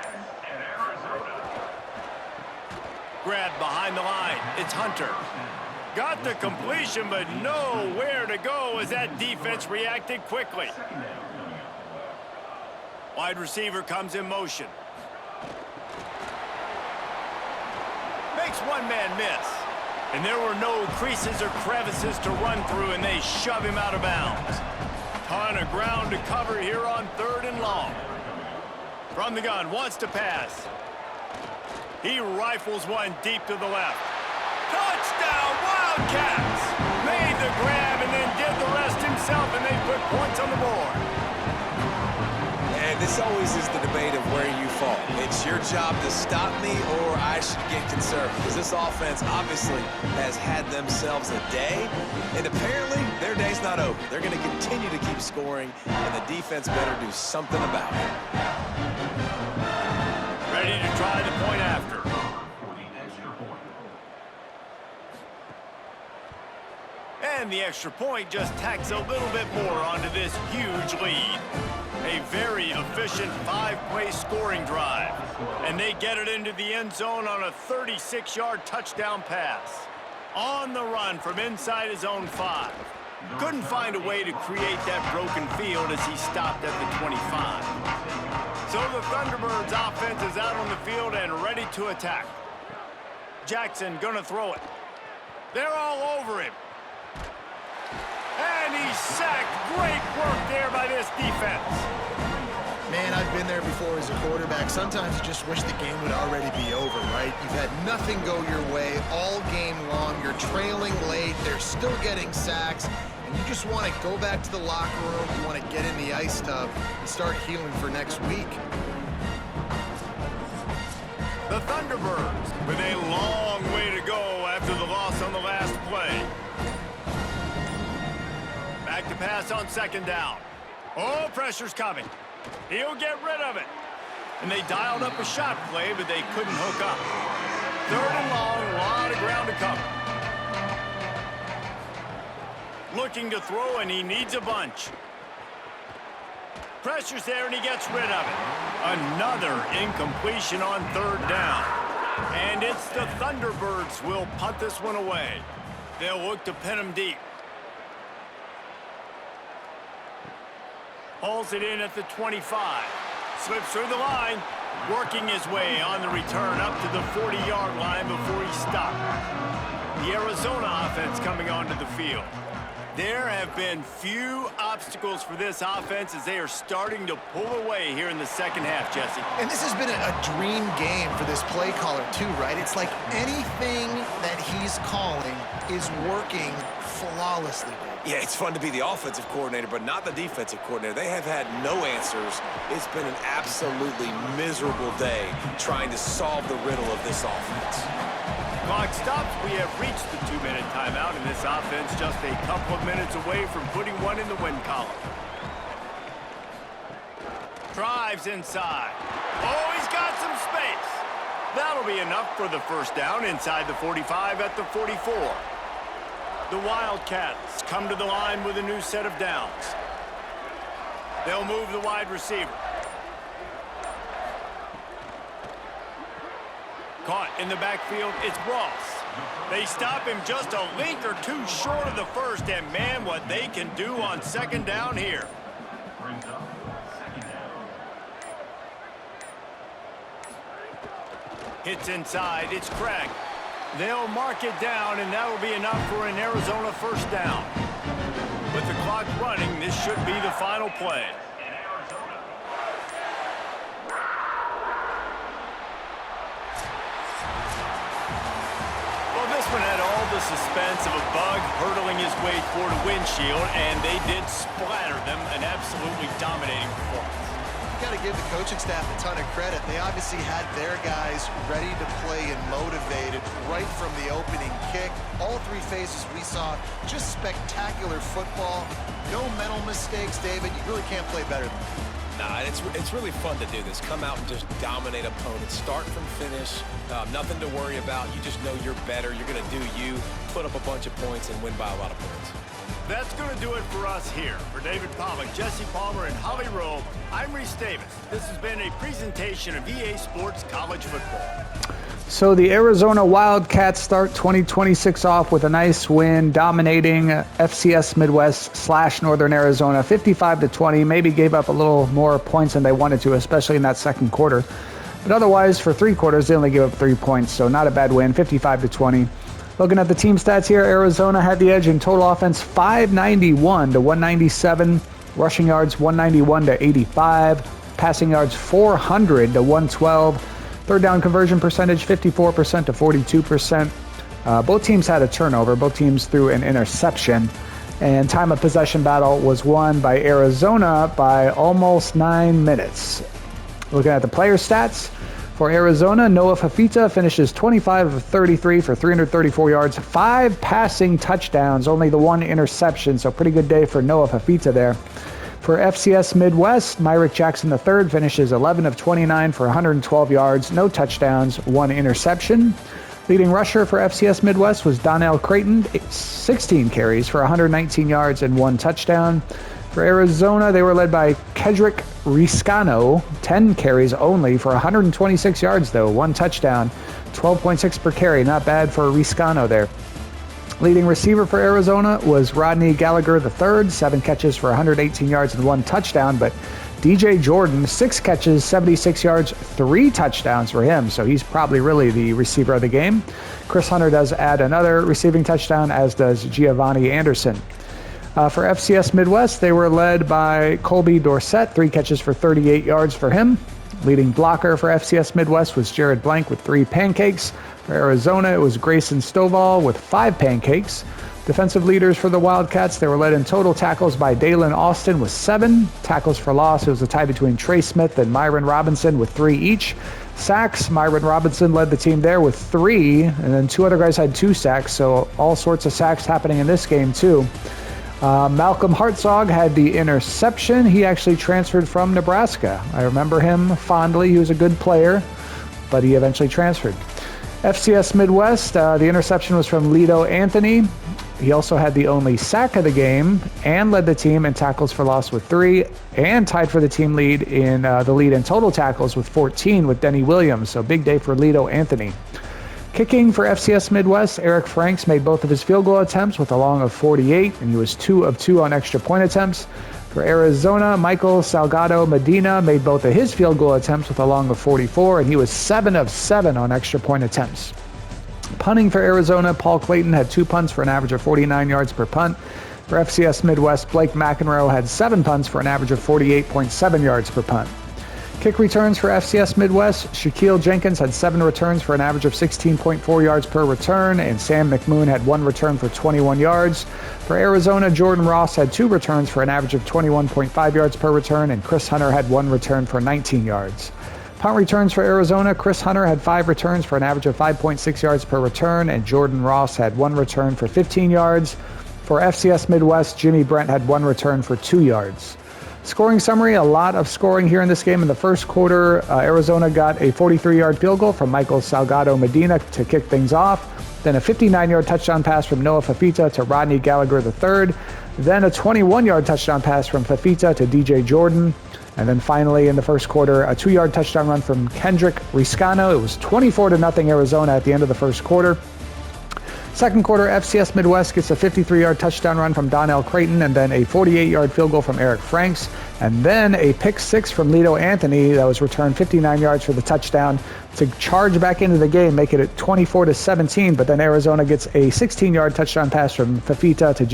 B: Grab behind the line. It's Hunter. Got the completion, but nowhere to go as that defense reacted quickly. Wide receiver comes in motion. Makes one man miss. And there were no creases or crevices to run through, and they shove him out of bounds. Ton of ground to cover here on 3rd and long. From the gun, wants to pass. He rifles one deep to the left. Touchdown, Wildcats! Made the grab and then did the rest himself, and they put points on the board.
D: And this always is the debate of where you fall. It's your job to stop me, or I should get conservative. Because this offense obviously has had themselves a day, and apparently their day's not over. They're going to continue to keep scoring, and the defense better do something about it.
B: Ready to try the point after.
F: For the extra point.
B: And the extra point just tacks a little bit more onto this huge lead. A very efficient 5-play scoring drive. And they get it into the end zone on a 36-yard touchdown pass. On the run from inside his own 5. Couldn't find a way to create that broken field as he stopped at the 25. So the Thunderbirds offense is out on the field and ready to attack. Jackson gonna throw it. They're all over him. And he's sacked. Great work there by this defense.
E: Man, I've been there before as a quarterback. Sometimes you just wish the game would already be over, right? You've had nothing go your way all game long. You're trailing late. They're still getting sacks. And you just want to go back to the locker room. You want to get in the ice tub and start healing for next week.
B: The Thunderbirds with a long way to go after the loss on the last play. Back to pass on 2nd down. Oh, pressure's coming. He'll get rid of it. And they dialed up a shot play, but they couldn't hook up. 3rd and long, a lot of ground to cover. Looking to throw, and he needs a bunch. Pressure's there, and he gets rid of it. Another incompletion on 3rd down. And it's the Thunderbirds who will punt this one away. They'll look to pin him deep. Hauls it in at the 25. Slips through the line. Working his way on the return up to the 40-yard line before he stopped. The Arizona offense coming onto the field. There have been few obstacles for this offense as they are starting to pull away here in the 2nd half, Jesse.
E: And this has been a dream game for this play caller too, right? It's like anything that he's calling is working flawlessly.
D: Yeah, it's fun to be the offensive coordinator, but not the defensive coordinator. They have had no answers. It's been an absolutely miserable day trying to solve the riddle of this offense.
B: Clock stops. We have reached the 2-minute timeout, and this offense just a couple of minutes away from putting one in the win column. Drives inside. Oh, he's got some space. That'll be enough for the 1st down inside the 45 at the 44. The Wildcats come to the line with a new set of downs. They'll move the wide receiver. Caught in the backfield, it's Ross. They stop him just a link or two short of the 1st, and man, what they can do on 2nd down here.
F: Brings up 2nd down.
B: Hits inside, it's Craig. They'll mark it down, and that'll be enough for an Arizona 1st down. With the clock running, this should be the final play. Well, this one had all the suspense of a bug hurtling his way toward a windshield, and they did splatter them, an absolutely dominating performance.
E: You got to give the coaching staff a ton of credit. They obviously had their guys ready to play and motivated right from the opening kick. All 3 phases we saw, just spectacular football. No mental mistakes, David. You really can't play better than that.
D: Nah, it's really fun to do this. Come out and just dominate opponents. Start from finish. Nothing to worry about. You just know you're better. You're going to do you, put up a bunch of points, and win by a lot of points.
B: That's going to do it for us here. For David Pollack, Jesse Palmer, and Holly Rowe, I'm Reese Davis. This has been a presentation of EA Sports College Football.
A: So the Arizona Wildcats start 2026 off with a nice win, dominating FCS Midwest / Northern Arizona 55-20. Maybe gave up a little more points than they wanted to, especially in that 2nd quarter. But otherwise, for 3 quarters, they only gave up 3 points. So not a bad win, 55-20. Looking at the team stats here, Arizona had the edge in total offense 591 to 197, rushing yards 191 to 85, passing yards 400 to 112, third down conversion percentage 54% to 42%. Both teams had a turnover. Both teams threw an interception. And time of possession battle was won by Arizona by almost 9 minutes. Looking at the player stats, for Arizona, Noah Fafita finishes 25 of 33 for 334 yards, 5 passing touchdowns, only the 1 interception, so pretty good day for Noah Fafita there. For FCS Midwest, Myrick Jackson III finishes 11 of 29 for 112 yards, no touchdowns, 1 interception. Leading rusher for FCS Midwest was Donnell Creighton, 16 carries for 119 yards and 1 touchdown. For Arizona, they were led by Kedrick Riscano, 10 carries only for 126 yards, though, 1 touchdown, 12.6 per carry. Not bad for Riscano there. Leading receiver for Arizona was Rodney Gallagher III, 7 catches for 118 yards and 1 touchdown, but DJ Jordan, 6 catches, 76 yards, 3 touchdowns for him, so he's probably really the receiver of the game. Chris Hunter does add another receiving touchdown, as does Giovanni Anderson. For FCS Midwest, they were led by Colby Dorsett, 3 catches for 38 yards for him. Leading blocker for FCS Midwest was Jared Blank with 3 pancakes. For Arizona, it was Grayson Stovall with 5 pancakes. Defensive leaders for the Wildcats, they were led in total tackles by Dalen Austin with 7. Tackles for loss, it was a tie between Trey Smith and Myron Robinson with 3 each. Sacks, Myron Robinson led the team there with 3, and then 2 other guys had 2 sacks, so all sorts of sacks happening in this game too. Malcolm Hartzog had the interception. He actually transferred from Nebraska. I remember him fondly. He was a good player, but he eventually transferred. FCS Midwest, the interception was from Lido Anthony. He also had the only sack of the game and led the team in tackles for loss with 3, and tied for the team lead in total tackles with 14 with Denny Williams. So big day for Lido Anthony. Kicking for FCS Midwest, Eric Franks made both of his field goal attempts with a long of 48, and he was 2 of 2 on extra point attempts. For Arizona, Michael Salgado Medina made both of his field goal attempts with a long of 44, and he was 7 of 7 on extra point attempts. Punting for Arizona, Paul Clayton had 2 punts for an average of 49 yards per punt. For FCS Midwest, Blake McEnroe had 7 punts for an average of 48.7 yards per punt. Kick returns for FCS Midwest, Shaquille Jenkins had 7 returns for an average of 16.4 yards per return, and Sam McMoon had 1 return for 21 yards. For Arizona, Jordan Ross had 2 returns for an average of 21.5 yards per return, and Chris Hunter had 1 return for 19 yards. Punt returns for Arizona, Chris Hunter had 5 returns for an average of 5.6 yards per return, and Jordan Ross had 1 return for 15 yards. For FCS Midwest, Jimmy Brent had 1 return for 2 yards. Scoring summary, a lot of scoring here in this game. In the first quarter, Arizona got a 43-yard field goal from Michael Salgado Medina to kick things off. Then a 59-yard touchdown pass from Noah Fafita to Rodney Gallagher III. Then a 21-yard touchdown pass from Fafita to DJ Jordan. And then finally, in the first quarter, a 2-yard touchdown run from Kendrick Riscano. It was 24-0 Arizona at the end of the first quarter. Second quarter, FCS Midwest gets a 53-yard touchdown run from Donnell Creighton, and then a 48-yard field goal from Eric Franks, and then a pick 6 from Lido Anthony that was returned 59 yards for the touchdown to charge back into the game, make it at 24-17. But then Arizona gets a 16-yard touchdown pass from Fafita to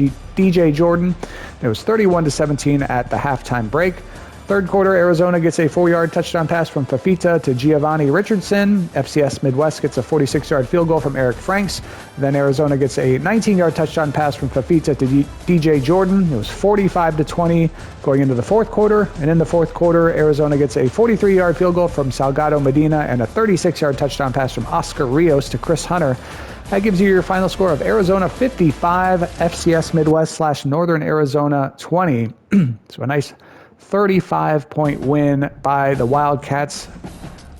A: DJ Jordan. It was 31-17 at the halftime break. Third quarter, Arizona gets a 4-yard touchdown pass from Fafita to Giovanni Richardson. FCS Midwest gets a 46-yard field goal from Eric Franks. Then Arizona gets a 19-yard touchdown pass from Fafita to DJ Jordan. It was 45-20 going into the fourth quarter. And in the fourth quarter, Arizona gets a 43-yard field goal from Salgado Medina and a 36-yard touchdown pass from Oscar Rios to Chris Hunter. That gives you your final score of Arizona 55, FCS Midwest / Northern Arizona 20. So a nice 35-point win by the Wildcats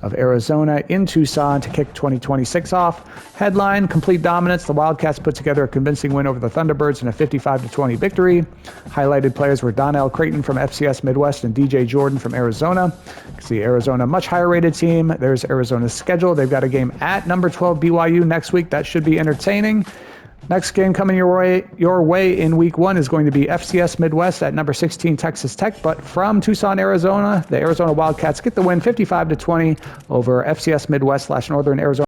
A: of Arizona in Tucson to kick 2026 off. Headline, complete dominance. The Wildcats put together a convincing win over the Thunderbirds in a 55-20 victory. Highlighted players were Donnell Creighton from FCS Midwest and DJ Jordan from Arizona. You can see Arizona, much higher rated team. There's Arizona's schedule. They've got a game at number 12 BYU next week. That should be entertaining. Next game coming your way in week 1 is going to be FCS Midwest at number 16 Texas Tech. But from Tucson, Arizona, the Arizona Wildcats get the win 55-20 over FCS Midwest / Northern Arizona.